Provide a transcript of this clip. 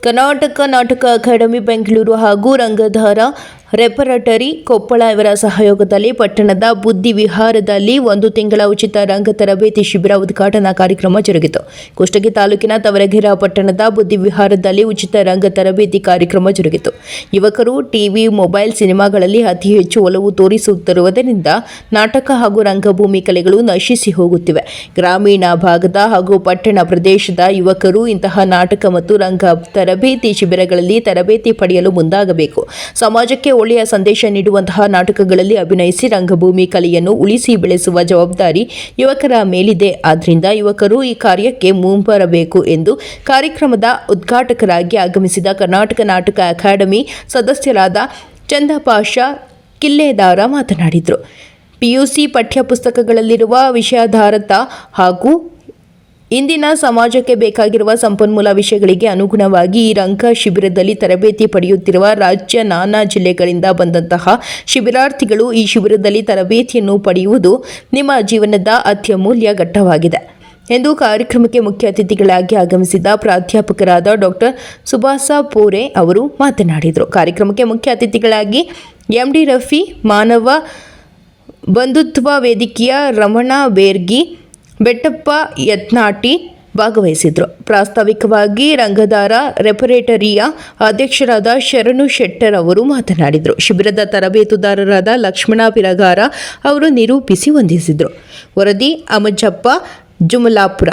ಕರ್ನಾಟಕ ನಾಟಕ ಅಕಾಡೆಮಿ ಬೆಂಗಳೂರು ಹಾಗೂ ರಂಗಧಾರ ರೆಪರಟರಿ ಕೊಪ್ಪಳ ಇವರ ಸಹಯೋಗದಲ್ಲಿ ಪಟ್ಟಣದ ಬುದ್ಧಿ ವಿಹಾರದಲ್ಲಿ 1 ತಿಂಗಳ ಉಚಿತ ರಂಗ ತರಬೇತಿ ಶಿಬಿರ ಉದ್ಘಾಟನಾ ಕಾರ್ಯಕ್ರಮ ಜರುಗಿತು. ಕುಷ್ಟಗಿ ತಾಲೂಕಿನ ತವರಗೆರೆ ಪಟ್ಟಣದ ಬುದ್ಧಿ ವಿಹಾರದಲ್ಲಿ ಉಚಿತ ರಂಗ ತರಬೇತಿ ಕಾರ್ಯಕ್ರಮ ಜರುಗಿತು. ಯುವಕರು ಟಿವಿ, ಮೊಬೈಲ್, ಸಿನಿಮಾಗಳಲ್ಲಿ ಅತಿ ಹೆಚ್ಚು ಒಲವು ತೋರಿಸುತ್ತಿರುವುದರಿಂದ ನಾಟಕ ಹಾಗೂ ರಂಗಭೂಮಿ ಕಲೆಗಳು ನಶಿಸಿ ಹೋಗುತ್ತಿವೆ. ಗ್ರಾಮೀಣ ಭಾಗದ ಹಾಗೂ ಪಟ್ಟಣ ಪ್ರದೇಶದ ಯುವಕರು ಇಂತಹ ನಾಟಕ ಮತ್ತು ರಂಗ ತರಬೇತಿ ಶಿಬಿರಗಳಲ್ಲಿ ತರಬೇತಿ ಪಡೆಯಲು ಮುಂದಾಗಬೇಕು. ಸಮಾಜಕ್ಕೆ ಒಳ್ಳೆಯ ಸಂದೇಶ ನೀಡುವಂತಹ ನಾಟಕಗಳಲ್ಲಿ ಅಭಿನಯಿಸಿ ರಂಗಭೂಮಿ ಕಲೆಯನ್ನು ಉಳಿಸಿ ಬೆಳೆಸುವ ಜವಾಬ್ದಾರಿ ಯುವಕರ ಮೇಲಿದೆ. ಆದ್ದರಿಂದ ಯುವಕರು ಈ ಕಾರ್ಯಕ್ಕೆ ಮುಂಬರಬೇಕು ಎಂದು ಕಾರ್ಯಕ್ರಮದ ಉದ್ಘಾಟಕರಾಗಿ ಆಗಮಿಸಿದ ಕರ್ನಾಟಕ ನಾಟಕ ಅಕಾಡೆಮಿ ಸದಸ್ಯರಾದ ಚಂದಪಾಷಾ ಕಿಲ್ಲೆದಾರ ಮಾತನಾಡಿದರು. ಪಿಯುಸಿ ಪಠ್ಯಪುಸ್ತಕಗಳಲ್ಲಿರುವ ವಿಷಯಾಧಾರಿತ ಹಾಗೂ ಇಂದಿನ ಸಮಾಜಕ್ಕೆ ಬೇಕಾಗಿರುವ ಸಂಪನ್ಮೂಲ ವಿಷಯಗಳಿಗೆ ಅನುಗುಣವಾಗಿ ಈ ರಂಗ ಶಿಬಿರದಲ್ಲಿ ತರಬೇತಿ ಪಡೆಯುತ್ತಿರುವ ರಾಜ್ಯ ನಾನಾ ಜಿಲ್ಲೆಗಳಿಂದ ಬಂದಂತಹ ಶಿಬಿರಾರ್ಥಿಗಳು ಈ ಶಿಬಿರದಲ್ಲಿ ತರಬೇತಿಯನ್ನು ಪಡೆಯುವುದು ನಿಮ್ಮ ಜೀವನದ ಅತ್ಯಮೂಲ್ಯ ಘಟ್ಟವಾಗಿದೆ ಎಂದು ಕಾರ್ಯಕ್ರಮಕ್ಕೆ ಮುಖ್ಯ ಅತಿಥಿಗಳಾಗಿ ಆಗಮಿಸಿದ ಪ್ರಾಧ್ಯಾಪಕರಾದ ಡಾಕ್ಟರ್ ಸುಭಾಸ ಪೋರೆ ಅವರು ಮಾತನಾಡಿದರು. ಕಾರ್ಯಕ್ರಮಕ್ಕೆ ಮುಖ್ಯ ಅತಿಥಿಗಳಾಗಿ ಎಂಡಿ ರಫಿ, ಮಾನವ ಬಂಧುತ್ವ ವೇದಿಕೆಯ ರಮಣ ಬೇರ್ಗಿ, ಬೆಟ್ಟಪ್ಪ ಯತ್ನಾಟಿ ಭಾಗವಹಿಸಿದರು. ಪ್ರಾಸ್ತಾವಿಕವಾಗಿ ರಂಗಧಾರ ರೆಪರೇಟರಿಯ ಅಧ್ಯಕ್ಷರಾದ ಶರಣು ಶೆಟ್ಟರ್ ಅವರು ಮಾತನಾಡಿದರು. ಶಿಬಿರದ ತರಬೇತುದಾರರಾದ ಲಕ್ಷ್ಮಣ ಪಿರಗಾರ ಅವರು ನಿರೂಪಿಸಿ ವಂದಿಸಿದರು. ವರದಿ ಅಮಜಪ್ಪ ಜುಮಲಾಪುರ.